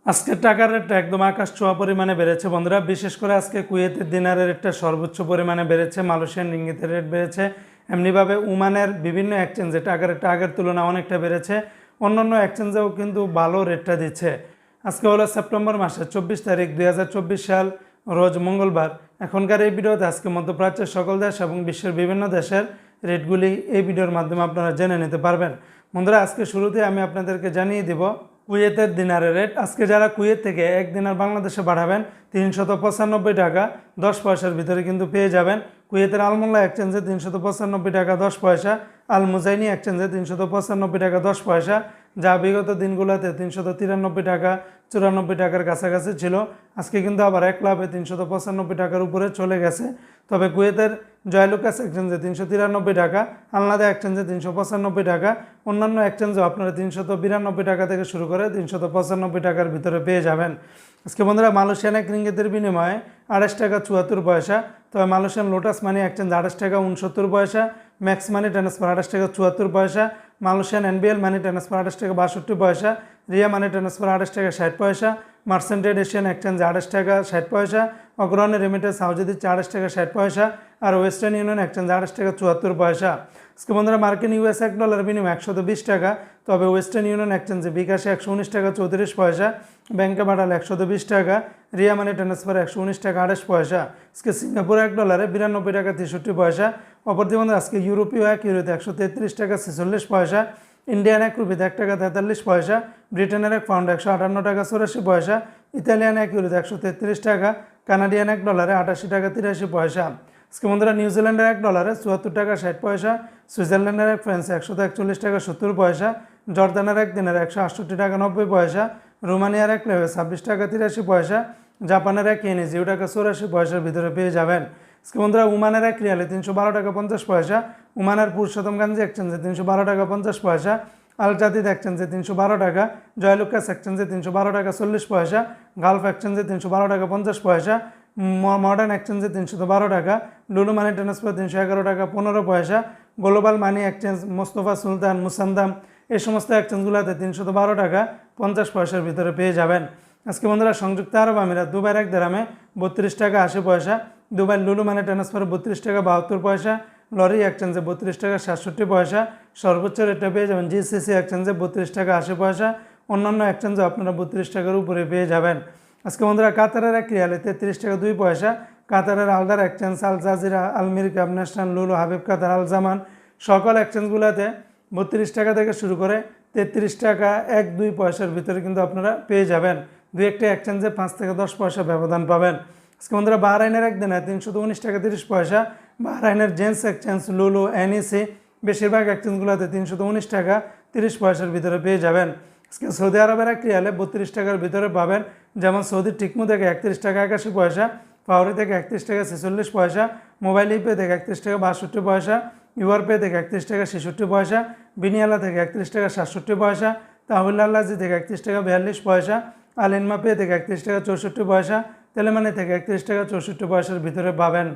আজকের টাকার রেটটা একদম আকাশ ছোঁয়া পরিমাণে বেড়েছে বন্ধুরা। বিশেষ করে আজকে কুয়েতের দিনারের রেটটা সর্বোচ্চ পরিমাণে বেড়েছে, মালয়েশিয়ান রিঙ্গিতের রেট বেড়েছে, এমনিভাবে ওমানের বিভিন্ন এক্সচেঞ্জে টাকার রেটটা আগের তুলনায় অনেকটা বেড়েছে। অন্যান্য এক্সচেঞ্জেও কিন্তু ভালো রেটটা দিচ্ছে। আজকে হলো সেপ্টেম্বর মাসের 24 তারিখ 2024 সাল, রোজ মঙ্গলবার। এখনকার এই ভিডিওতে আজকে মধ্যপ্রাচ্যের সকল দেশ এবং বিশ্বের বিভিন্ন দেশের রেটগুলি এই ভিডিওর মাধ্যমে আপনারা জেনে নিতে পারবেন। বন্ধুরা, আজকে শুরুতে আমি আপনাদেরকে জানিয়ে দিব কুয়েতের দিনারের রেট। আজকে যারা কুয়েত থেকে এক দিনার বাংলাদেশে পাঠাবেন 395 টাকা 10 পয়সার ভিতরে কিন্তু পেয়ে যাবেন। কুয়েতের আলমোল্লা এক্সচেঞ্জে 395 টাকা 10 পয়সা, আল মুজাইনি এক্সচেঞ্জে 395 টাকা 10 পয়সা, যা বিগত দিনগুলোতে 393 টাকা 94 টাকার কাছাকাছি ছিল। আজকে কিন্তু আবার এক লাভে 395 টাকার উপরে চলে গেছে। তবে কুয়েতের জয়লুকাস এক্সচেঞ্জে 393 টাকা, আলনাদা এক্সচেঞ্জে 395 টাকা, অন্যান্য এক্সচেঞ্জেও আপনারা 392 টাকা থেকে শুরু করে 395 টাকার ভিতরে পেয়ে যাবেন। আজকে বন্ধুরা, মালয়েশিয়ান এক রিঙ্গিতের বিনিময়ে 28 টাকা 74 পয়সা। তবে মালয়েশিয়ান লোটাস মানি এক্সচেঞ্জ 28 টাকা 69 পয়সা, ম্যাক্স মানি ট্রান্সফার 28 টাকা 74 পয়সা, মালয়েশিয়ান এনবিএল মানি ট্রান্সফার 28 টাকা 62 পয়সা, রিয়া মানি ট্রান্সফার 28 টাকা 60 পয়সা, মার্সেন্টেড এশিয়ান এক্সচেঞ্জ 28 টাকা 60 পয়সা, অগ্রণী রেমিটেন্স হাউজে দিচ্ছে 28 টাকা 60 পয়সা, আর ওয়েস্টার্ন ইউনিয়ন এক্সচেঞ্জ 28 টাকা 74 পয়সা। আজকে বন্ধুরা, মার্কিন ইউএস $1 বিনিময়ে 120 টাকা। তবে ওয়েস্টার্ন ইউনিয়ন এক্সচেঞ্জে বিকাশে 119 টাকা 34 পয়সা, ব্যাংকে পাঠালে 120 টাকা, রিয়া মানি ট্রান্সফার 119 টাকা 28 পয়সা। আজকে সিঙ্গাপুর $1 92 টাকা 63 পয়সা। অপরদিকে বন্ধুরা, আজকে ইউরোপীয় এক ইউরোতে 133 টাকা 46 পয়সা, ইন্ডিয়ান এক রুপিতে 1 টাকা 43 পয়সা, ব্রিটেনের এক পাউন্ড 158 টাকা 84 পয়সা, ইতালিয়ান এক ইউরোতে 133 টাকা, কানাডিয়ান $1 88 টাকা 83 পয়সা। আজকে বন্ধুরা, নিউজিল্যান্ডের $1 74 টাকা 60 পয়সা, সুইজারল্যান্ডের এক ফ্রান্স 141 টাকা 70 পয়সা, জর্দানের এক দিনের 168 টাকা 90 পয়সা, রোমানিয়ার এক লেভে 26 টাকা 83 পয়সা, জাপানের এক ইয়েনে 0 টাকা 84 পয়সার ভিতরে পেয়ে যাবেন। আজকে বন্ধুরা, ওমানের এক রিয়ালে 312 টাকা 50 পয়সা, ওমানের পুরুষোত্তমগঞ্জ এক্সচেঞ্জে 312 টাকা 50 পয়সা, আল জাদিদ এক্সচেঞ্জে 312 টাকা, জয়লুকাস এক্সচেঞ্জে 312 টাকা 40 পয়সা, গালফ এক্সচেঞ্জে 312 টাকা 50 পয়সা, মডার্ন এক্সচেঞ্জে 312 টাকা, লুলু মানি ট্রান্সফার 311 টাকা 15 পয়সা, গ্লোবাল মানি এক্সচেঞ্জ মোস্তফা সুলতান মুসান্দাম এই সমস্ত এক্সচেঞ্জগুলোতে 312 টাকা 50 পয়সার ভিতরে পেয়ে যাবেন। আজকে বন্ধুরা, সংযুক্ত আরব আমিরাত দুবাইয়ের এক দেরামে 32 টাকা 80 পয়সা, দুবাই লুলু মানি ট্রান্সফার 32 টাকা 72 পয়সা, লরি এক্সচেঞ্জে 32 টাকা 67 পয়সা, সর্বোচ্চ রেটটা পেয়ে যাবেন জিসিসি এক্সচেঞ্জে 32 টাকা 80 পয়সা, অন্যান্য এক্সচেঞ্জে আপনারা 32 টাকার উপরে পেয়ে যাবেন। আজকে বন্ধুরা, কাতারের এক রিয়ালে 33 টাকা 2 পয়সা, কাতারের আলদার এক্সচেঞ্জ, আল জাজিরা, আলমির কাব, ন্যাশনাল, লুলু, হাবিব কাতার, আল জামান সকল এক্সচেঞ্জগুলোতে 32 টাকা থেকে শুরু করে 33 টাকা 1-2 পয়সার ভিতরে কিন্তু আপনারা পেয়ে যাবেন। দুই একটা এক্সচেঞ্জে 5 থেকে 10 পয়সা ব্যবধান পাবেন। আজকে বন্ধুরা, বাহরাইনের একদিনে 319 টাকা 30 পয়সা, বাহরাইনের জেন্টস এক্সচেঞ্জ, লুলু, এনইসি বেশিরভাগ এক্সচেঞ্জগুলোতে 319 টাকা 30 পয়সার ভিতরে পেয়ে যাবেন। আজকে সৌদি আরবের এক রিয়ালে 32 টাকার ভিতরে পাবেন, যেমন সৌদির টিকমু থেকে 31 টাকা 81 পয়সা, পাউরি থেকে 31 টাকা 46 পয়সা, মোবাইল ইপে থেকে 31 টাকা 62 পয়সা, ইউআরপে থেকে 31 টাকা 66 পয়সা, বিনিয়ালা থেকে 31 টাকা 67 পয়সা, তাহুল্লাহজি থেকে 31 টাকা 42 পয়সা, আল ইনমা পে থেকে 31 টাকা 64 পয়সা, তেলেমানি থেকে 31 টাকা 64 পয়সার ভিতরে পাবেন।